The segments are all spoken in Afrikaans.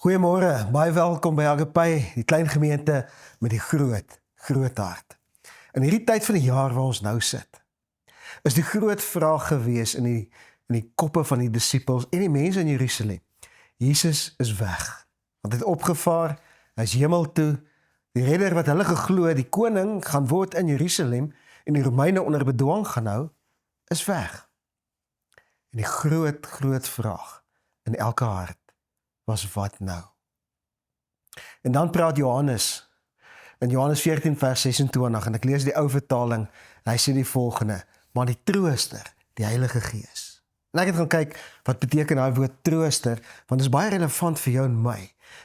Goeiemôre, baie welkom by Agape, die klein gemeente met die groot hart. In hierdie tyd van die jaar waar ons nou sit, is die groot vraag gewees in die koppe van die disippels en die mense in Jerusalem. Jesus is weg. Want hy het opgevaar, hy is hemel toe. Die redder wat hulle geglo het, die koning gaan word in Jerusalem en die Romeine onder bedwang gaan hou, is weg. En die groot vraag in elke hart was wat nou? En dan praat Johannes in Johannes 14 vers 26 en ek lees die ou vertaling, hy sê die volgende: maar die trooster, die Heilige Gees. En ek het gaan kyk wat beteken daai woord trooster, want dit is baie relevant vir jou en my.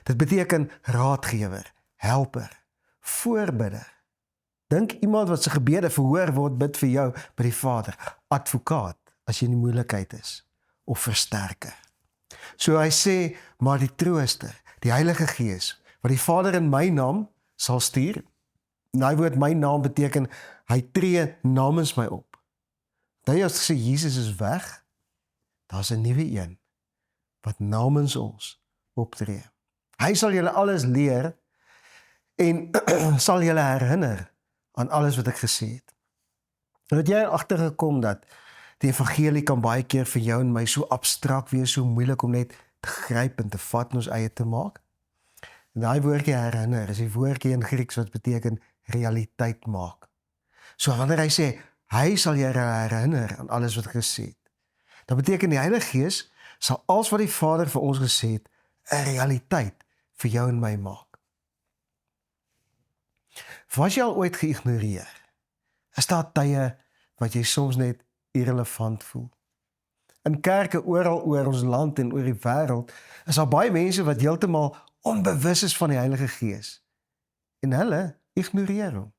Dit beteken raadgewer, helper, voorbidder. Dink iemand wat sy gebede verhoor word, bid vir jou by die Vader, advokaat as jy in die moeilikheid is, of versterker. So hy sê, maar die trooster, die Heilige Gees, wat die Vader in my naam sal stuur. En hy woord my naam beteken, hy tree namens my op. Nou as gesê, Jesus is weg, daar is 'n nuwe een, wat namens ons optree. Hy sal julle alles leer, en sal julle herinner aan alles wat ek gesê het. En het jy agtergekom dat die evangelie kan baie keer vir jou en my so abstrakt wees, so moeilik om net te gryp en te vat en ons eie te maak. En daai woordjie herinner is die woordjie in Grieks wat beteken realiteit maak. So wanneer hy sê, hy sal jou herinner aan alles wat gesê het, dan beteken die Heilige Gees sal alles wat die Vader vir ons gesê het, 'n realiteit vir jou en my maak. Was jy al ooit geïgnoreer? Is daar tye wat jy soms net irrelevant voel? In kerke oral oor ons land en oor die wêreld is daar baie mense wat heeltemal onbewus is van die Heilige Gees. En hulle ignoreer hom.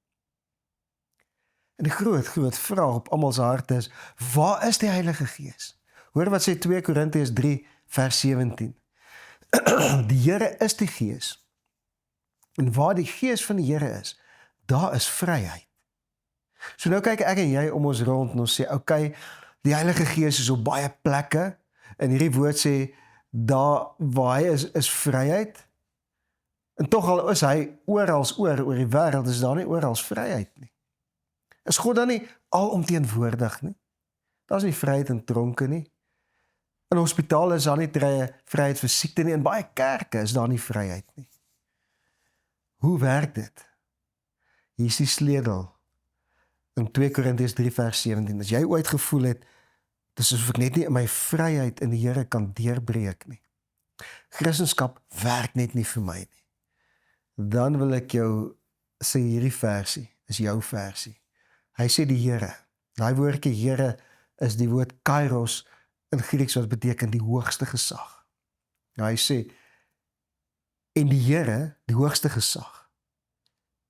En die groot vraag op almal se harte is, waar is die Heilige Gees? Hoor wat sê 2 Korintiërs 3 vers 17. Die Here is die Gees. En waar die Gees van die Here is, daar is vryheid. So nou kyk ek en jy om ons rond en ons sê, okay, die Heilige Gees is op baie plekke, en hierdie woord sê, daar waar hy is vryheid, en tog al is hy orals oor die wêreld, is daar nie orals vryheid nie. Is God dan nie alomteenwoordig nie? Daar is nie vryheid in tronke nie. In hospitale is daar nie vryheid vir siekte nie, in baie kerke is daar nie vryheid nie. Hoe werk dit? Hier is die sleutel. In 2 Korintiërs 3 vers 17, as jy ooit gevoel het, dis asof ek net nie in my vryheid in die Here kan deurbreek nie. Christendom werk net nie vir my nie. Dan wil ek jou sê hierdie versie, is jou versie. Hy sê die Here, daai woordjie Here is die woord kairos in Grieks wat beteken die hoogste gesag. Nou hy sê, en die Here, die hoogste gesag,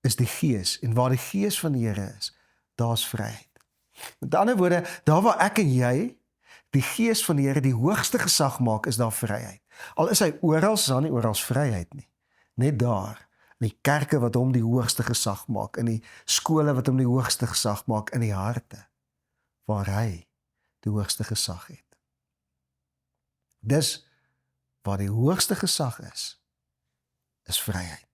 is die Gees, en waar die Gees van die Here is, daar is vryheid. Met ander woorde, daar waar ek en jy die Gees van die Here die hoogste gesag maak, is daar vryheid. Al is hy oral, is daar nie orals vryheid nie. Net daar, in die kerke wat hom die hoogste gesag maak, in die skole wat hom die hoogste gesag maak, in die harte, waar hy die hoogste gesag het. Dis, waar die hoogste gesag is vryheid.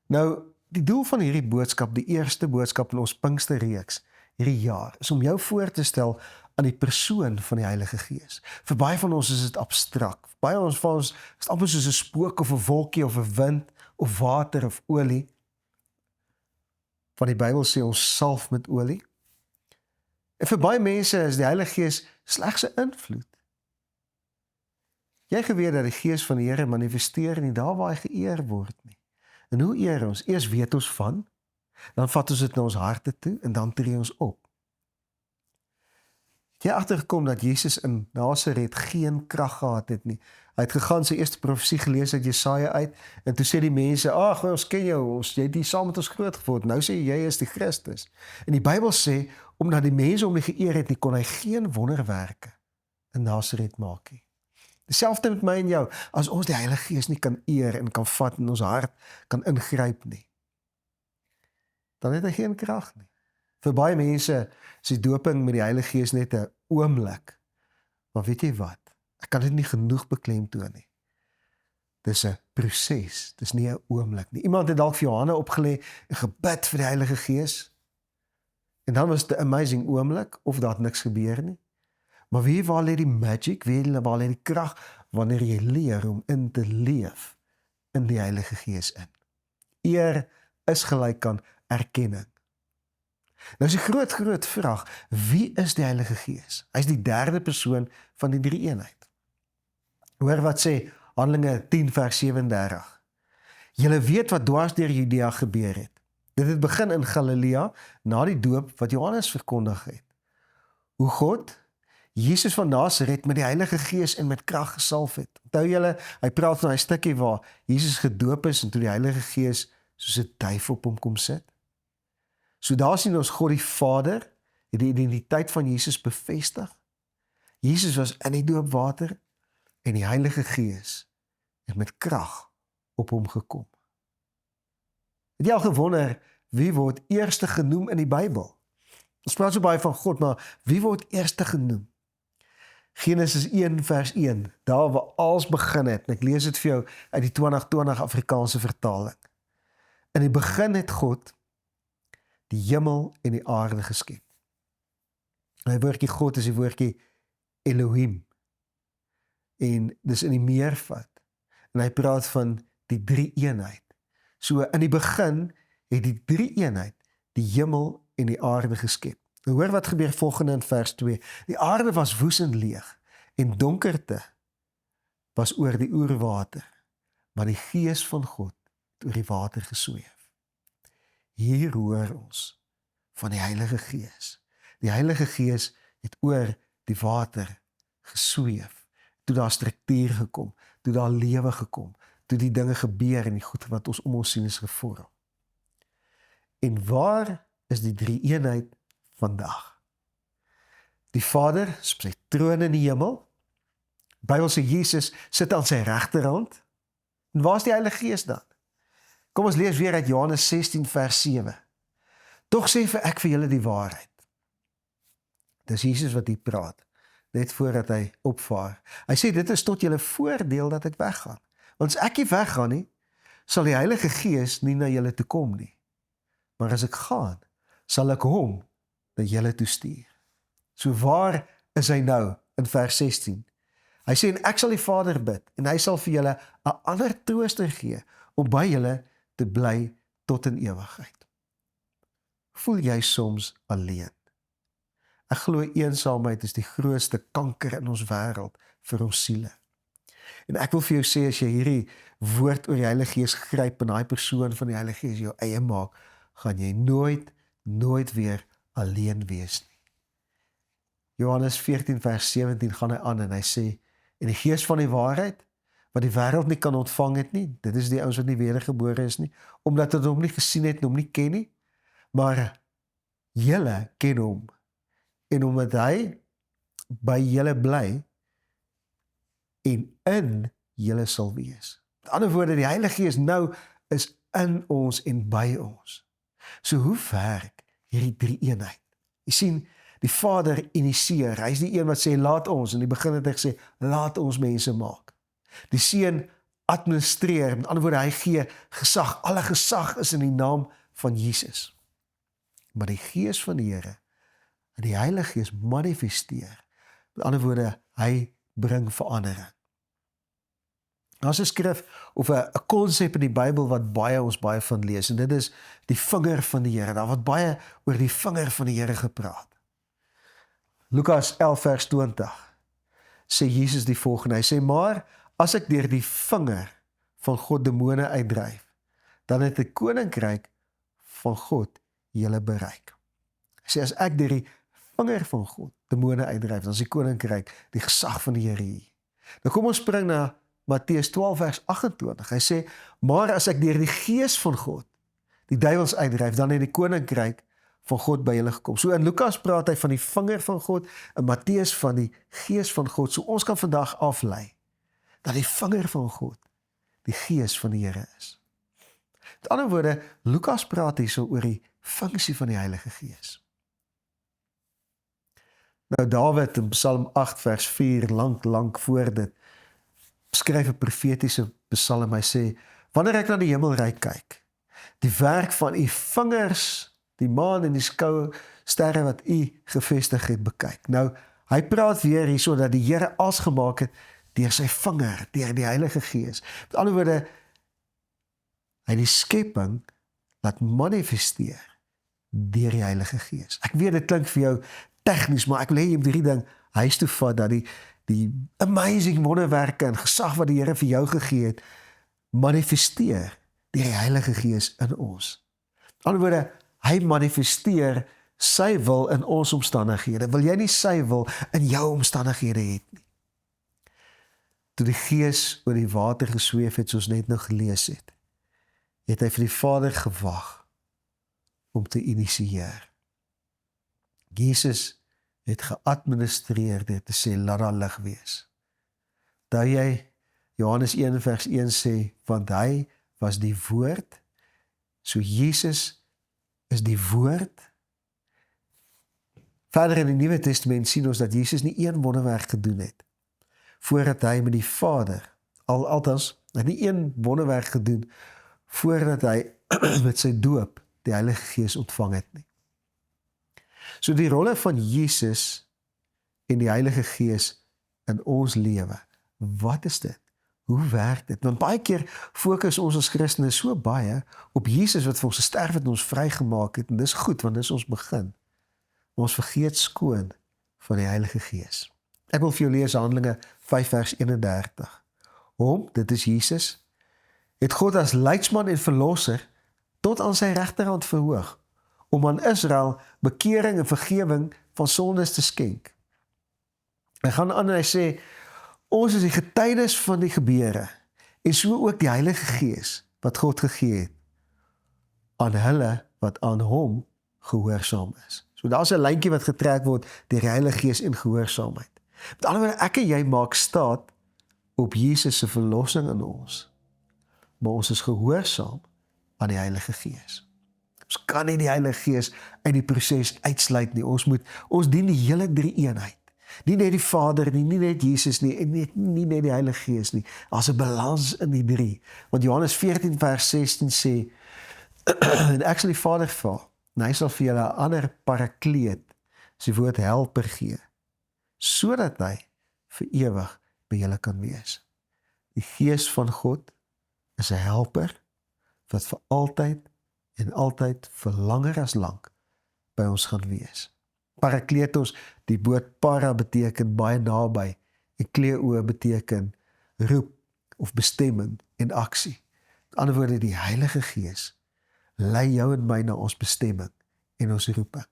Nou, die doel van hierdie boodskap, die eerste boodskap in ons Pinksterreeks hierdie jaar, is om jou voor te stel aan die persoon van die Heilige Gees. Vir baie van ons is dit abstrakt. Baie van ons is amper soos 'n spook of 'n wolkie of 'n wind of water of olie. Van die Bybel sê ons salf met olie. En vir baie mense is die Heilige Gees slegs 'n invloed. Jy geweet dat die Gees van die Here manifesteer nie daar waar hy geëer word nie. En hoe eer ons? Eers weet ons van, dan vat ons dit na ons harte toe en dan tree ons op. Het jy agtergekom dat Jesus in Nasaret geen krag gehad het nie? Hy het gegaan sy eerste profesie gelees uit Jesaja uit en toe sê die mense, ag, ons ken jou, jy het saam met ons groot geword, nou sê jy is die Christus. En die Bybel sê, omdat die mense hom nie geëer het nie, kon hy geen wonderwerke in Nasaret maak nie. Dieselfde met my en jou, as ons die Heilige Gees nie kan eer en kan vat in ons hart, kan ingryp nie, dan het hy geen krag nie. Vir baie mense is die doping met die Heilige Gees net 'n oomblik. Maar weet jy wat? Ek kan dit nie genoeg beklemtoon nie. Dis 'n proses, dis nie 'n oomblik nie. Iemand het dalk vir jou hande opgelê en gebid vir die Heilige Gees. En dan was dit 'n amazing oomblik of daar het niks gebeur nie. Maar waar lê die magic, waar lê die krag wanneer jy leer om in te leef in die Heilige Gees in? Eer is gelyk aan erkenning. Nou is die groot vraag, wie is die Heilige Gees? Hy is die derde persoon van die drie-eenheid. Hoor wat sê Handelinge 10 vers 37. Julle weet wat dwars deur Judea gebeur het. Dit het begin in Galilea, na die doop wat Johannes verkondig het. Hoe God Jesus van Nasaret met die Heilige Gees en met krag gesalf het. Onthou julle, hy praat van 'n stukkie waar Jesus gedoop is en toe die Heilige Gees soos 'n duif op hom kom sit. So daar sien ons God die Vader, die identiteit van Jesus bevestig. Jesus was in die doopwater en die Heilige Gees het met krag op hom gekom. Het jy al gewonder, wie word eerste genoem in die Bybel? Ons praat so baie van God, maar wie word eerste genoem? Genesis 1 vers 1, daar waar alles begin het, en ek lees dit vir jou uit die 2020 Afrikaanse vertaling. In die begin het God die hemel en die aarde geskep. En die woordjie God is die woordjie Elohim. En dis in die meervoud. En hy praat van die drie-eenheid. So in die begin het die drie-eenheid die hemel en die aarde geskep. En hoor wat gebeur volgende in vers 2. Die aarde was woes en leeg en donkerte was oor die oerwater, maar die Gees van God het oor die water gesweef. Hier hoor ons van die Heilige Gees. Die Heilige Gees het oor die water gesweef. Toe daar struktuur gekom, toe daar lewe gekom, toe die dinge gebeur en die goed wat ons om ons sien is gevorm. En waar is die drie-eenheid vandag? Die Vader op sy troon in die hemel, Bybel sê Jesus sit aan sy regterhand. En waar is die Heilige Gees dan? Kom ons lees weer uit Johannes 16 vers 7. Tog sê ek vir julle die waarheid. Dis Jesus wat hier praat, net voordat hy opvaar. Hy sê dit is tot julle voordeel dat ek weggaan. Want as ek nie weggaan nie, sal die Heilige Gees nie na julle toe kom nie. Maar as ek gaan, sal ek hom na julle toe stuur. So waar is hy nou in vers 16? Hy sê, en ek sal die Vader bid, en hy sal vir julle 'n ander trooster gee, om by julle te bly tot in ewigheid. Voel jy soms alleen? Ek glo eensaamheid is die grootste kanker in ons wêreld vir ons siele. En ek wil vir jou sê, as jy hierdie woord oor die Heilige Gees gryp en daai persoon van die Heilige Gees jou eie maak, gaan jy nooit weer alleen wees nie. Johannes 14 vers 17 gaan hy aan en hy sê, en die Gees van die waarheid, wat die wêreld nie kan ontvang het nie, dit is die ouens wat nie wedergebore is nie, omdat hulle hom nie gesien het en hom nie ken nie, maar julle ken hom, en omdat hy by julle bly, en in julle sal wees. Met ander woorde, die Heilige Gees nou is in ons en by ons. So hoe werk hierdie drie-eenheid? Jy sien, die Vader initieer, hy is die een wat sê, laat ons, in die begin het hy gesê, laat ons mense maak. Die Seun administreer, met ander woorde, hy gee gesag, alle gesag is in die naam van Jesus. Maar die Gees van die Here, die Heilige Gees manifesteer, met ander woorde, hy bring verandering. Daar's 'n skrif of 'n konsep in die Bybel wat ons baie van lees, en dit is die vinger van die Here. Daar word baie oor die vinger van die Here gepraat. Lukas 11 vers 20 sê Jesus die volgende, hy sê, maar as ek deur die vinger van God demone uitdryf, dan het die koninkryk van God julle bereik. Hy sê, as ek deur die vinger van God demone uitdryf, dan is die koninkryk die gesag van die Here hier. Nou kom ons spring na Matteus 12 vers 28. Hy sê, maar as ek deur die Gees van God die duiwels uitdryf, dan het die koninkryk van God by julle gekom. So in Lukas praat hy van die vinger van God, en Matteus van die Gees van God. So ons kan vandag aflei dat die vinger van God die Gees van die Here is. Met ander woorde, Lukas praat hier so oor die funksie van die Heilige Gees. Nou Dawid in Psalm 8 vers 4, lank voor dit, skryf 'n profetiese psalm, hy sê, wanneer ek na die hemelryk kyk, die werk van u vingers, die maan en die skoue sterre wat u gevestig het, bekyk. Nou, hy praat weer hierso dat die Here alles gemaak het deur sy vinger, deur die Heilige Gees. Met ander woorde, hy die skepping laat manifesteer deur die Heilige Gees. Ek weet dit klink vir jou tegnies, maar ek wil hê jy moet hierdie ding huis toe vat, dat die amazing wonderwerke en gesag wat die Here vir jou gegee het, manifesteer deur die Heilige Gees in ons. Met ander woorde, hy manifesteer sy wil in ons omstandighede. Wil jy nie sy wil in jou omstandighede het nie? Toe die Gees oor die water gesweef het, soos net nou gelees het, het hy vir die Vader gewag om te initieer. Jesus het geadministreer deur te sê, laat daar lig wees. Dat jy Johannes 1 vers 1 sê, want hy was die woord, so Jesus is die woord. Verder in die Nuwe Testament sien ons dat Jesus nie een wonderwerk gedoen het, voordat hy met die Vader, althans, hy het nie een wonderwerk gedoen, voordat hy met sy doop die Heilige Gees ontvang het nie. So die rolle van Jesus en die Heilige Gees in ons lewe, wat is dit? Hoe werk dit? Want baie keer fokus ons as Christene so baie op Jesus wat vir ons gesterf het en ons vrygemaak het, en dis goed, want dis ons begin. Maar ons vergeet skoon van die Heilige Gees. Ek wil vir jou lees Handelinge 5 vers 31. Hom, dit is Jesus, het God as leidsman en verlosser tot aan sy regterhand verhoog, om aan Israel bekering en vergewing van sondes te skenk. Hy gaan aan en hy sê, ons is die getuies van die gebeure, en so ook die Heilige Gees, wat God gegee het, aan hulle wat aan hom gehoorsaam is. So daar is 'n lyntjie wat getrek word deur die Heilige Gees en gehoorsaamheid. Met ander woorde, ek en jy maak staat op Jesus se verlossing in ons, maar ons is gehoorsaam aan die Heilige Gees. Ons kan nie die Heilige Gees uit die proses uitsluit nie. Ons dien die hele drie eenheid. Nie net die Vader nie, nie net Jesus nie, en nie net die Heilige Gees nie. Daar's 'n balans in die drie. Want Johannes 14 vers 16 sê, en ek sal die Vader vra, en hy sal vir julle 'n ander parakleet, sy woord helper gee, sodat hy vir ewig by julle kan wees. Die Gees van God is 'n helper wat vir altyd en altyd vir langer as lank by ons gaan wees. Parakletos, die woord para beteken baie naby, en kleo beteken roep of bestemming en aksie. Met ander woorde, die Heilige Gees lei jou en my na ons bestemming en ons roeping.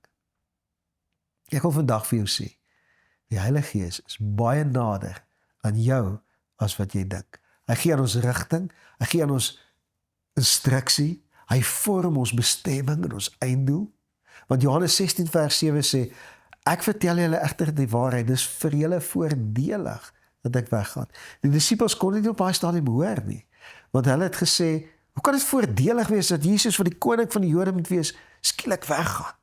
Ek wil vandag vir jou sê, die Heilige Gees is baie nader aan jou as wat jy dink. Hy gee aan ons rigting, hy gee aan ons instruksie, hy vorm ons bestemming en ons einddoel. Want Johannes 16 vers 7 sê, ek vertel julle egter die waarheid, dis vir julle voordelig dat ek weggaan. Die disippels kon dit nie op daai stadium hoor nie, want hulle het gesê, hoe kan dit voordelig wees dat Jesus wat die koning van die Jode moet wees, skielik weggaan?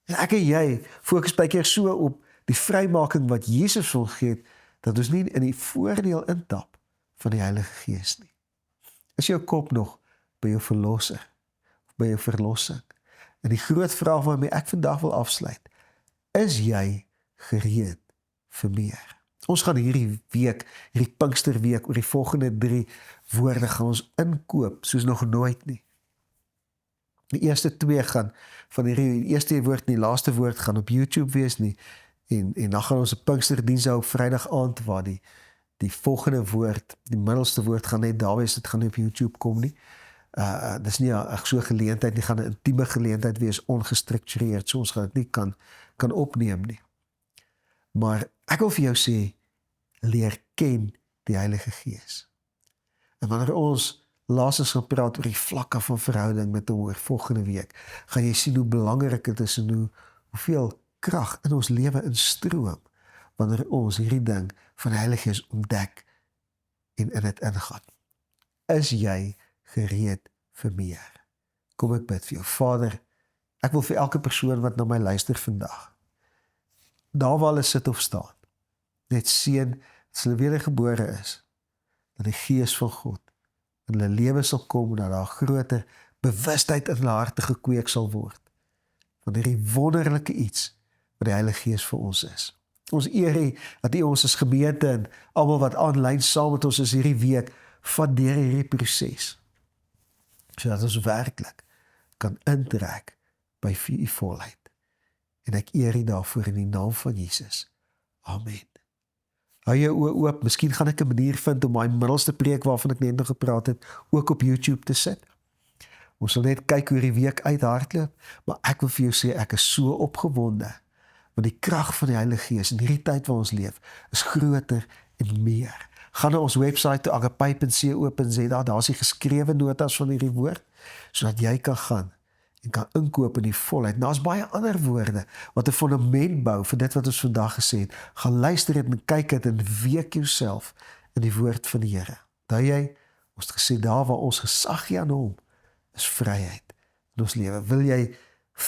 En ek en jy fokus baie keer so op die vrymaking wat Jesus wil gee, dat ons nie in die voordeel intap van die Heilige Gees nie. Is jou kop nog by jou verlosser, of by jou verlossing? En die groot vraag waarmee ek vandag wil afsluit, is jy gereed vir meer? Ons gaan hierdie week, hierdie Pinksterweek, oor die volgende 3 woorde gaan ons inkoop, soos nog nooit nie. Die eerste 2 gaan, van die eerste woord en die laaste woord gaan op YouTube wees nie, en dan gaan ons 'n Pinksterdiens hou op Vrydag aand, waar die volgende woord, die middelste woord gaan net daar wees, dit gaan nie op YouTube kom nie. Dis nie 'n so geleentheid nie, gaan 'n intieme geleentheid wees, ongestruktureerd, so ons gaan dit nie kan opneem nie. Maar ek wil vir jou sê, leer ken die Heilige Gees. En wanneer ons laasens gaan praat oor die vlakke van verhouding met hom oor volgende week, gaan jy sien hoe belangrik dit is en hoeveel krag in ons lewe instroom, wanneer ons hierdie ding van die Heilige Gees ontdek en in dit ingaan. Is jy gereed vir meer? Kom ek bid vir jou. Vader, ek wil vir elke persoon wat na my luister vandag, daar waar hulle sit of staan, net seën as hulle wedergebore is, dat die Gees van God in hulle lewe sal kom en dat daar groter bewustheid in hulle harte gekweek sal word van hierdie wonderlike iets wat die Heilige Gees vir ons is. Ons eer U dat U ons as gemeente en almal wat aanlyn saam met ons is hierdie week van deur hierdie proses, sodat ons werklik kan intrek by U volheid. En ek eer U daarvoor in die naam van Jesus. Amen. Hou jou oë oop, miskien gaan ek 'n manier vind om my middelste preek waarvan ek net nog gepraat het, ook op YouTube te sit. Ons sal net kyk hoe die week uithardloop, maar ek wil vir jou sê, ek is so opgewonde, want die krag van die Heilige Gees in hierdie tyd waar ons leef, is groter en meer. Gaan na ons website toe, agape.co.za, daar is die geskrewe notas van hierdie woord, sodat jy kan gaan en kan inkoop in die volheid. Nou is baie ander woorde, wat 'n fundament bou vir dit wat ons vandag gesê het. Gaan luister dit en kyk dit en week jouself in die woord van die Here. Daai jy, ons het gesê, daar waar ons gesag gee aan hom, is vryheid in ons lewe. Wil jy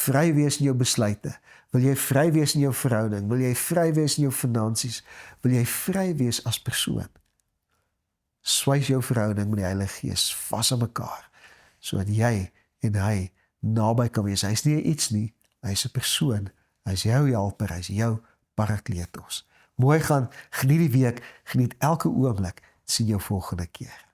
vry wees in jou besluite? Wil jy vry wees in jou verhouding? Wil jy vry wees in jou finansies? Wil jy vry wees as persoon? Swys jou verhouding met die Heilige Gees vas aan mekaar, sodat jy en hy naby kan wees. Hy is nie iets nie, hy is 'n persoon. Hy is jou helper, hy is jou parakletos. Mooi gaan, geniet die week, geniet elke oomblik, sien jou volgende keer.